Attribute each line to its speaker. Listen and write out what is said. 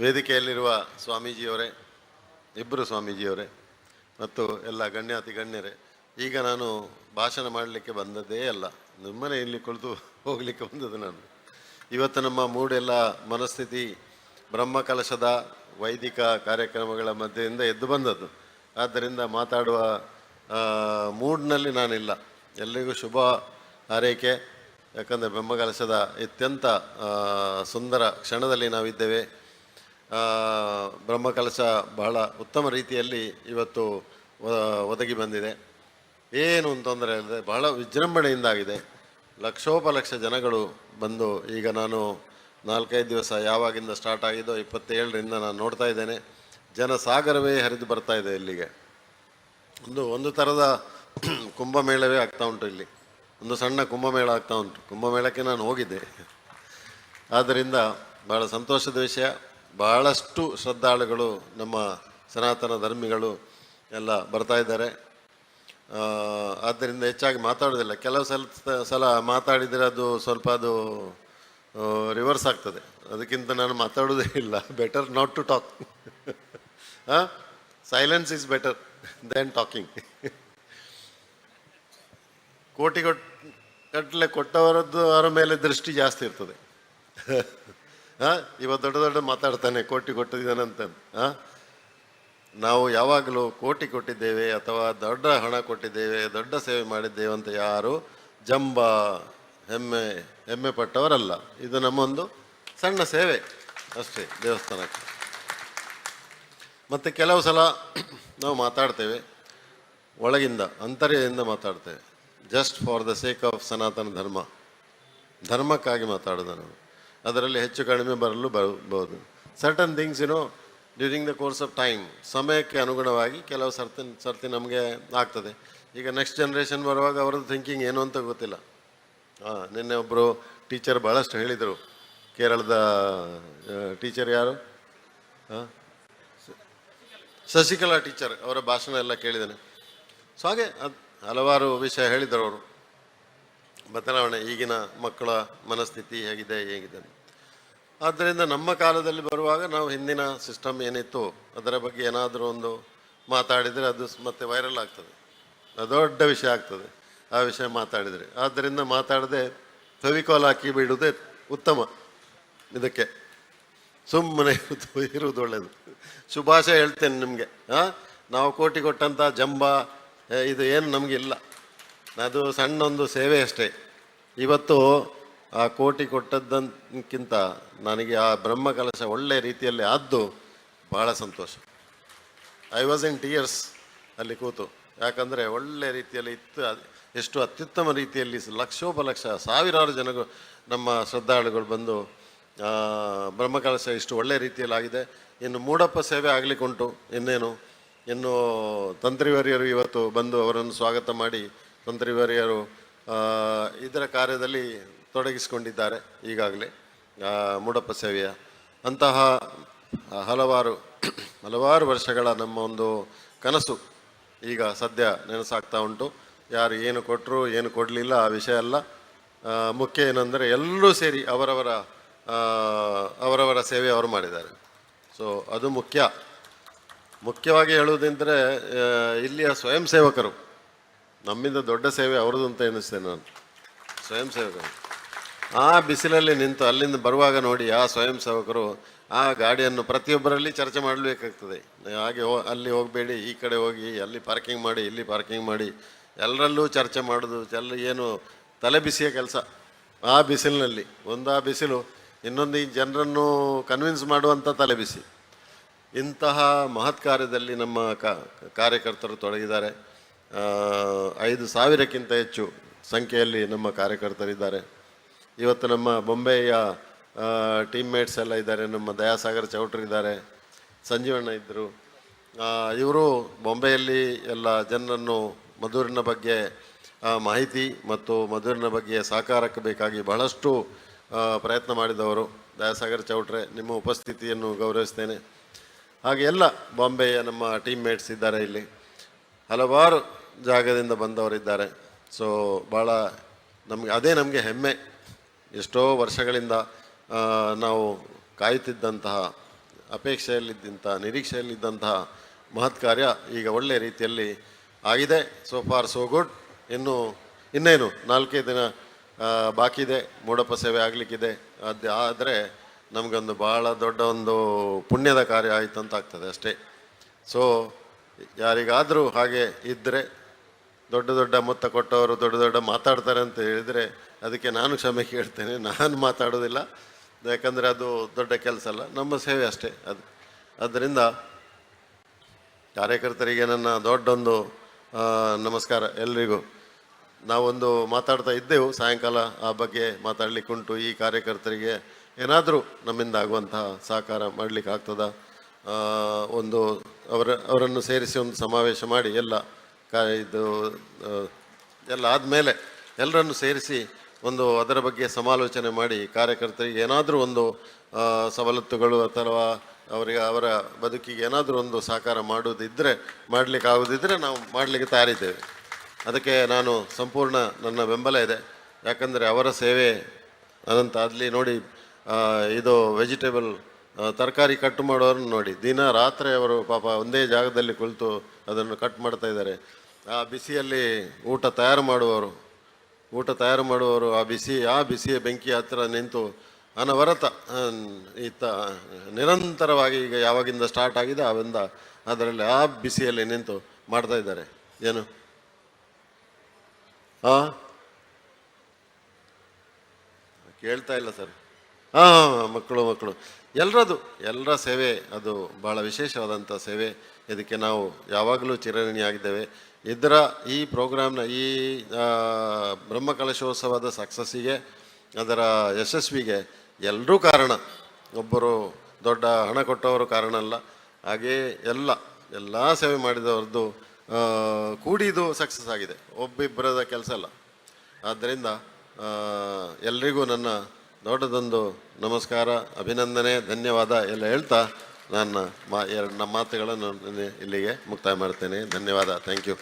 Speaker 1: ವೇದಿಕೆಯಲ್ಲಿರುವ ಸ್ವಾಮೀಜಿಯವರೇ, ಇಬ್ಬರು ಸ್ವಾಮೀಜಿಯವರೇ ಮತ್ತು ಎಲ್ಲ ಗಣ್ಯಾತಿ ಗಣ್ಯರೇ, ಈಗ ನಾನು ಭಾಷಣ ಮಾಡಲಿಕ್ಕೆ ಬಂದದ್ದೇ ಅಲ್ಲ, ನಿಮ್ಮನೆ ಇಲ್ಲಿ ಕುಳಿತು ಹೋಗಲಿಕ್ಕೆ ಬಂದದ್ದು ನಾನು. ಇವತ್ತು ನಮ್ಮ ಮೂಡೆಲ್ಲ ಮನಸ್ಥಿತಿ ಬ್ರಹ್ಮಕಲಶದ ವೈದಿಕ ಕಾರ್ಯಕ್ರಮಗಳ ಮಧ್ಯೆಯಿಂದ ಎದ್ದು ಬಂದದ್ದು. ಆದ್ದರಿಂದ ಮಾತಾಡುವ ಮೂಡ್ನಲ್ಲಿ ನಾನಿಲ್ಲ. ಎಲ್ಲಿಗೂ ಶುಭ ಹಾರೈಕೆ. ಯಾಕಂದರೆ ಬ್ರಹ್ಮಕಲಶದ ಅತ್ಯಂತ ಸುಂದರ ಕ್ಷಣದಲ್ಲಿ ನಾವಿದ್ದೇವೆ. ಬ್ರಹ್ಮಕಲಶ ಬಹಳ ಉತ್ತಮ ರೀತಿಯಲ್ಲಿ ಇವತ್ತು ಒದಗಿ ಬಂದಿದೆ. ಏನು ತೊಂದರೆ ಇಲ್ಲದೆ ಬಹಳ ವಿಜೃಂಭಣೆಯಿಂದಾಗಿದೆ. ಲಕ್ಷೋಪಲಕ್ಷ ಜನಗಳು ಬಂದು, ಈಗ ನಾನು 4-5 ದಿವಸ ಯಾವಾಗಿಂದ ಸ್ಟಾರ್ಟ್ ಆಗಿದ್ದೋ 27ರಿಂದ ನಾನು ನೋಡ್ತಾ ಇದ್ದೇನೆ, ಜನಸಾಗರವೇ ಹರಿದು ಬರ್ತಾ ಇದೆ ಇಲ್ಲಿಗೆ. ಒಂದು ಥರದ ಕುಂಭಮೇಳವೇ ಆಗ್ತಾ ಉಂಟು. ಇಲ್ಲಿ ಒಂದು ಸಣ್ಣ ಕುಂಭಮೇಳ ಆಗ್ತಾ ಉಂಟು. ಕುಂಭಮೇಳಕ್ಕೆ ನಾನು ಹೋಗಿದ್ದೆ. ಆದ್ದರಿಂದ ಭಾಳ ಸಂತೋಷದ ವಿಷಯ. ಬಹಳಷ್ಟು ಶ್ರದ್ಧಾಳುಗಳು, ನಮ್ಮ ಸನಾತನ ಧರ್ಮಿಗಳು ಎಲ್ಲ ಬರ್ತಾ ಇದ್ದಾರೆ. ಆದ್ದರಿಂದ ಹೆಚ್ಚಾಗಿ ಮಾತಾಡೋದಿಲ್ಲ. ಕೆಲವು ಸಲ ಮಾತಾಡಿದರೆ ಅದು ಸ್ವಲ್ಪ ರಿವರ್ಸ್ ಆಗ್ತದೆ. ಅದಕ್ಕಿಂತ ನಾನು ಮಾತಾಡೋದೇ ಇಲ್ಲ. Better not to talk. Silence is better than talking. ಕೋಟಿ ಗಟ್ಟಲೆ ಕೊಟ್ಟವರದ್ದು ಅವರ ಮೇಲೆ ದೃಷ್ಟಿ ಜಾಸ್ತಿ ಇರ್ತದೆ. ಇವತ್ತು ದೊಡ್ಡ ದೊಡ್ಡ ಮಾತಾಡ್ತಾನೆ ಕೋಟಿ ಕೊಟ್ಟಿದ್ದಾನಂತ. ನಾವು ಯಾವಾಗಲೂ ಕೋಟಿ ಕೊಟ್ಟಿದ್ದೇವೆ ಅಥವಾ ದೊಡ್ಡ ಹಣ ಕೊಟ್ಟಿದ್ದೇವೆ, ದೊಡ್ಡ ಸೇವೆ ಮಾಡಿದ್ದೇವೆ ಅಂತ ಯಾರು ಜಂಬ ಹೆಮ್ಮೆ ಪಟ್ಟವರಲ್ಲ. ಇದು ನಮ್ಮೊಂದು ಸಣ್ಣ ಸೇವೆ ಅಷ್ಟೇ ದೇವಸ್ಥಾನಕ್ಕೆ. ಮತ್ತು ಕೆಲವು ಸಲ ನಾವು ಮಾತಾಡ್ತೇವೆ ಒಳಗಿಂದ, ಅಂತರ್ಯದಿಂದ ಮಾತಾಡ್ತೇವೆ. Just for the sake of ಸನಾತನ ಧರ್ಮಕ್ಕಾಗಿ ಮಾತಾಡೋದು ನಾವು. ಅದರಲ್ಲಿ ಹೆಚ್ಚು ಕಡಿಮೆ ಬರಲು ಬರ್ಬೋದು. Certain things during the course of time, ಸಮಯಕ್ಕೆ ಅನುಗುಣವಾಗಿ ಕೆಲವು ಸರ್ತಿ ನಮಗೆ ಆಗ್ತದೆ. ಈಗ ನೆಕ್ಸ್ಟ್ ಜನ್ರೇಷನ್ ಬರುವಾಗ ಅವ್ರದ್ದು ಥಿಂಕಿಂಗ್ ಏನು ಅಂತ ಗೊತ್ತಿಲ್ಲ. ನಿನ್ನೆ ಒಬ್ಬರು ಟೀಚರ್ ಭಾಳಷ್ಟು ಹೇಳಿದರು. ಕೇರಳದ ಟೀಚರ್ ಯಾರು? ಶಶಿಕಲಾ ಟೀಚರ್. ಅವರ ಭಾಷಣ ಎಲ್ಲ ಕೇಳಿದ್ದೇನೆ. ಸೊ ಹಾಗೆ ಹಲವಾರು ವಿಷಯ ಹೇಳಿದರು ಅವರು. ಬದಲಾವಣೆ, ಈಗಿನ ಮಕ್ಕಳ ಮನಸ್ಥಿತಿ ಹೇಗಿದೆ. ಆದ್ದರಿಂದ ನಮ್ಮ ಕಾಲದಲ್ಲಿ ಬರುವಾಗ ನಾವು ಹಿಂದಿನ ಸಿಸ್ಟಮ್ ಏನಿತ್ತು ಅದರ ಬಗ್ಗೆ ಏನಾದರೂ ಒಂದು ಮಾತಾಡಿದರೆ ಅದು ಮತ್ತೆ ವೈರಲ್ ಆಗ್ತದೆ, ದೊಡ್ಡ ವಿಷಯ ಆಗ್ತದೆ ಆ ವಿಷಯ ಮಾತಾಡಿದರೆ. ಆದ್ದರಿಂದ ಮಾತಾಡದೆ ಫೆವಿಕಾಲ್ ಹಾಕಿ ಬಿಡುವುದೇ ಉತ್ತಮ. ಇದಕ್ಕೆ ಸುಮ್ಮನೆ ಇರುವುದು ಒಳ್ಳೆಯದು. ಶುಭಾಶಯ ಹೇಳ್ತೇನೆ ನಿಮಗೆ. ನಾವು ಕೋಟಿ ಕೊಟ್ಟಂಥ ಜಂಬ ಇದು ಏನು ನಮಗಿಲ್ಲ. ಅದು ಸಣ್ಣ ಒಂದು ಸೇವೆ ಅಷ್ಟೇ. ಇವತ್ತು ಆ ಕೋಟಿ ಕೊಟ್ಟದ್ದಕ್ಕಿಂತ ನನಗೆ ಆ ಬ್ರಹ್ಮಕಲಶ ಒಳ್ಳೆ ರೀತಿಯಲ್ಲಿ ಆದ್ದು ಭಾಳ ಸಂತೋಷ. ಐ ವಾಸ್ ಇನ್ ಟಿಯರ್ಸ್ ಅಲ್ಲಿ ಕೂತು. ಯಾಕಂದರೆ ಒಳ್ಳೆ ರೀತಿಯಲ್ಲಿ ಇತ್ತು. ಎಷ್ಟು ಅತ್ಯುತ್ತಮ ರೀತಿಯಲ್ಲಿ ಲಕ್ಷೋಪಲಕ್ಷ ಸಾವಿರಾರು ಜನಗಳು ನಮ್ಮ ಶ್ರದ್ಧಾಳುಗಳು ಬಂದು ಬ್ರಹ್ಮಕಲಶ ಇಷ್ಟು ಒಳ್ಳೆ ರೀತಿಯಲ್ಲಿ ಆಗಿದೆ. ಇನ್ನು ಮೂಡಪ್ಪ ಸೇವೆ ಆಗಲಿಕ್ಕುಂಟು. ಇನ್ನು ತಂತ್ರಿವರ್ಯರು ಇವತ್ತು ಬಂದು ಅವರನ್ನು ಸ್ವಾಗತ ಮಾಡಿ ತಂತ್ರಿವರ್ಯರು ಇದರ ಕಾರ್ಯದಲ್ಲಿ ತೊಡಗಿಸಿಕೊಂಡಿದ್ದಾರೆ ಈಗಾಗಲೇ ಮೂಡಪ್ಪ ಸೇವೆಯ. ಅಂತಹ ಹಲವಾರು ವರ್ಷಗಳ ನಮ್ಮ ಒಂದು ಕನಸು ಈಗ ಸದ್ಯ ನೆನಸಾಗ್ತಾ ಉಂಟು. ಯಾರು ಏನು ಕೊಟ್ಟರು ಏನು ಕೊಡಲಿಲ್ಲ ಆ ವಿಷಯ ಅಲ್ಲ. ಮುಖ್ಯ ಏನಂದರೆ ಎಲ್ಲರೂ ಸೇರಿ ಅವರವರ ಸೇವೆ ಅವರು ಮಾಡಿದ್ದಾರೆ. ಸೊ ಅದು ಮುಖ್ಯವಾಗಿ ಹೇಳುವುದೆಂದರೆ ಇಲ್ಲಿಯ ಸ್ವಯಂ ಸೇವಕರು, ನಮ್ಮಿಂದ ದೊಡ್ಡ ಸೇವೆ ಅವ್ರದ್ದು ಅಂತ ಎನಿಸ್ತೇನೆ ನಾನು. ಸ್ವಯಂ ಸೇವಕರು ಆ ಬಿಸಿಲಲ್ಲಿ ನಿಂತು ಅಲ್ಲಿಂದ ಬರುವಾಗ ನೋಡಿ, ಆ ಸ್ವಯಂ ಸೇವಕರು ಆ ಗಾಡಿಯನ್ನು ಪ್ರತಿಯೊಬ್ಬರಲ್ಲಿ ಚರ್ಚೆ ಮಾಡಬೇಕಾಗ್ತದೆ. ಹಾಗೆ ಅಲ್ಲಿ ಹೋಗಬೇಡಿ, ಈ ಕಡೆ ಹೋಗಿ, ಅಲ್ಲಿ ಪಾರ್ಕಿಂಗ್ ಮಾಡಿ, ಇಲ್ಲಿ ಪಾರ್ಕಿಂಗ್ ಮಾಡಿ, ಎಲ್ಲರಲ್ಲೂ ಚರ್ಚೆ ಮಾಡೋದು ಏನು ತಲೆ ಬಿಸಿಯ ಕೆಲಸ. ಆ ಬಿಸಿಲಿನಲ್ಲಿ ಆ ಬಿಸಿಲು, ಇನ್ನೊಂದು ಈ ಜನರನ್ನು ಕನ್ವಿನ್ಸ್ ಮಾಡುವಂಥ ತಲೆ ಬಿಸಿ. ಇಂತಹ ಮಹತ್ ಕಾರ್ಯದಲ್ಲಿ ನಮ್ಮ ಕಾರ್ಯಕರ್ತರು ತೊಡಗಿದ್ದಾರೆ. 5,000ಕ್ಕಿಂತ ಹೆಚ್ಚು ಸಂಖ್ಯೆಯಲ್ಲಿ ನಮ್ಮ ಕಾರ್ಯಕರ್ತರಿದ್ದಾರೆ. ಇವತ್ತು ನಮ್ಮ ಬೊಂಬೆಯ ಟೀಮ್ಮೇಟ್ಸ್ ಎಲ್ಲ ಇದ್ದಾರೆ. ನಮ್ಮ ದಯಾಸಾಗರ್ ಚೌಟ್ರ್ ಇದ್ದಾರೆ, ಸಂಜೀವಣ್ಣ ಇದ್ದರು. ಇವರು ಬೊಂಬೆಯಲ್ಲಿ ಎಲ್ಲ ಜನರನ್ನು ಮಧುರಿನ ಬಗ್ಗೆ ಮಾಹಿತಿ ಮತ್ತು ಮಧುರಿನ ಬಗ್ಗೆ ಸಹಕಾರಕ್ಕೆ ಬೇಕಾಗಿ ಬಹಳಷ್ಟು ಪ್ರಯತ್ನ ಮಾಡಿದವರು. ದಯಾಸಾಗರ್ ಚೌಟ್ರೆ, ನಿಮ್ಮ ಉಪಸ್ಥಿತಿಯನ್ನು ಗೌರವಿಸ್ತೇನೆ. ಹಾಗೆ ಎಲ್ಲ ಬಾಂಬೆಯ ನಮ್ಮ ಟೀಮ್ಮೇಟ್ಸ್ ಇದ್ದಾರೆ. ಇಲ್ಲಿ ಹಲವಾರು ಜಾಗದಿಂದ ಬಂದವರಿದ್ದಾರೆ. ಸೊ ಭಾಳ ನಮಗೆ ಹೆಮ್ಮೆ. ಎಷ್ಟೋ ವರ್ಷಗಳಿಂದ ನಾವು ಕಾಯುತ್ತಿದ್ದಂತಹ ಅಪೇಕ್ಷೆಯಲ್ಲಿದ್ದಂಥ ನಿರೀಕ್ಷೆಯಲ್ಲಿದ್ದಂತಹ ಮಹತ್ ಕಾರ್ಯ ಈಗ ಒಳ್ಳೆಯ ರೀತಿಯಲ್ಲಿ ಆಗಿದೆ. So for so good. ಇನ್ನೇನು 4 ದಿನ ಬಾಕಿ ಇದೆ, ಮೂಡಪ್ಪ ಸೇವೆ ಆಗಲಿಕ್ಕಿದೆ. ಅದು ಆದರೆ ನಮಗೊಂದು ಭಾಳ ದೊಡ್ಡ ಒಂದು ಪುಣ್ಯದ ಕಾರ್ಯ ಆಯಿತು ಅಂತ ಆಗ್ತದೆ ಅಷ್ಟೇ. ಸೊ ಯಾರಿಗಾದರೂ ಹಾಗೆ ಇದ್ದರೆ, ದೊಡ್ಡ ದೊಡ್ಡ ಮೊತ್ತ ಕೊಟ್ಟವರು ದೊಡ್ಡ ದೊಡ್ಡ ಮಾತಾಡ್ತಾರೆ ಅಂತ ಹೇಳಿದರೆ ಅದಕ್ಕೆ ನಾನು ಕ್ಷಮೆ ಕೇಳ್ತೇನೆ. ನಾನು ಮಾತಾಡೋದಿಲ್ಲ, ಯಾಕಂದರೆ ಅದು ದೊಡ್ಡ ಕೆಲಸ ಅಲ್ಲ, ನಮ್ಮ ಸೇವೆ ಅಷ್ಟೇ ಅದು. ಆದ್ದರಿಂದ ಕಾರ್ಯಕರ್ತರಿಗೆ ನನ್ನ ದೊಡ್ಡೊಂದು ನಮಸ್ಕಾರ ಎಲ್ರಿಗೂ. ನಾವೊಂದು ಮಾತಾಡ್ತಾ ಇದ್ದೆವು ಸಾಯಂಕಾಲ, ಆ ಬಗ್ಗೆ ಮಾತಾಡಲಿಕ್ಕುಂಟು. ಈ ಕಾರ್ಯಕರ್ತರಿಗೆ ಏನಾದರೂ ನಮ್ಮಿಂದ ಆಗುವಂತಹ ಸಹಕಾರ ಮಾಡಲಿಕ್ಕೆ ಆಗ್ತದ, ಒಂದು ಅವರನ್ನು ಸೇರಿಸಿ ಒಂದು ಸಮಾವೇಶ ಮಾಡಿ ಎಲ್ಲ ಎಲ್ಲ ಆದಮೇಲೆ ಎಲ್ಲರನ್ನು ಸೇರಿಸಿ ಒಂದು ಅದರ ಬಗ್ಗೆ ಸಮಾಲೋಚನೆ ಮಾಡಿ ಕಾರ್ಯಕರ್ತರಿಗೆ ಏನಾದರೂ ಒಂದು ಸವಲತ್ತುಗಳು ಅಥವಾ ಅವರ ಬದುಕಿಗೆ ಏನಾದರೂ ಒಂದು ಸಹಕಾರ ಮಾಡೋದಿದ್ದರೆ, ಮಾಡಲಿಕ್ಕೆ ಆಗೋದಿದ್ದರೆ ನಾವು ಮಾಡಲಿಕ್ಕೆ ತಯಾರಿದ್ದೇವೆ. ಅದಕ್ಕೆ ನಾನು ಸಂಪೂರ್ಣ ನನ್ನ ಬೆಂಬಲ ಇದೆ. ಯಾಕಂದರೆ ಅವರ ಸೇವೆ ಅನಂತ. ಅಲ್ಲಿ ನೋಡಿ, ಇದು ವೆಜಿಟೇಬಲ್ ತರಕಾರಿ ಕಟ್ ಮಾಡೋರನ್ನು ನೋಡಿ, ದಿನ ರಾತ್ರಿ ಅವರು ಪಾಪ ಒಂದೇ ಜಾಗದಲ್ಲಿ ಕುಳಿತು ಅದನ್ನು ಕಟ್ ಮಾಡ್ತಾ ಇದ್ದಾರೆ. ಆ ಬಿಸಿಯಲ್ಲಿ ಊಟ ತಯಾರು ಮಾಡುವವರು ಆ ಬಿಸಿಯ ಬೆಂಕಿ ಹತ್ತಿರ ನಿಂತು ಅನವರತ ನಿರಂತರವಾಗಿ, ಈಗ ಯಾವಾಗಿಂದ ಸ್ಟಾರ್ಟ್ ಆಗಿದೆ ಅವಿಂದ ಅದರಲ್ಲಿ ಆ ಬಿಸಿಯಲ್ಲಿ ನಿಂತು ಮಾಡ್ತಾ ಇದ್ದಾರೆ. ಏನು ಕೇಳ್ತಾ ಇಲ್ಲ ಸರ್. ಮಕ್ಕಳು ಎಲ್ಲರ ಸೇವೆ ಅದು ಭಾಳ ವಿಶೇಷವಾದಂಥ ಸೇವೆ. ಇದಕ್ಕೆ ನಾವು ಯಾವಾಗಲೂ ಚಿರಋಣಿಯಾಗಿದ್ದೇವೆ. ಈ ಪ್ರೋಗ್ರಾಮ್ನ ಈ ಬ್ರಹ್ಮಕಲಶೋತ್ಸವದ ಸಕ್ಸಸ್ಸಿಗೆ, ಅದರ ಯಶಸ್ವಿಗೆ ಎಲ್ಲರೂ ಕಾರಣ. ಒಬ್ಬರು ದೊಡ್ಡ ಹಣ ಕೊಟ್ಟವರು ಕಾರಣ ಅಲ್ಲ. ಹಾಗೆಯೇ ಎಲ್ಲ ಸೇವೆ ಮಾಡಿದವ್ರದ್ದು ಕೂಡಿದು ಸಕ್ಸಸ್ ಆಗಿದೆ, ಒಬ್ಬಿಬ್ಬರದ ಕೆಲಸ ಅಲ್ಲ. ಆದ್ದರಿಂದ ಎಲ್ರಿಗೂ ನನ್ನ ದೊಡ್ಡದೊಂದು ನಮಸ್ಕಾರ, ಅಭಿನಂದನೆ, ಧನ್ಯವಾದ ಎಲ್ಲ ಹೇಳ್ತಾ ನನ್ನ ಮಾತುಗಳನ್ನು ಇಲ್ಲಿಗೆ ಮುಕ್ತಾಯ ಮಾಡ್ತೇನೆ. ಧನ್ಯವಾದ. Thank you.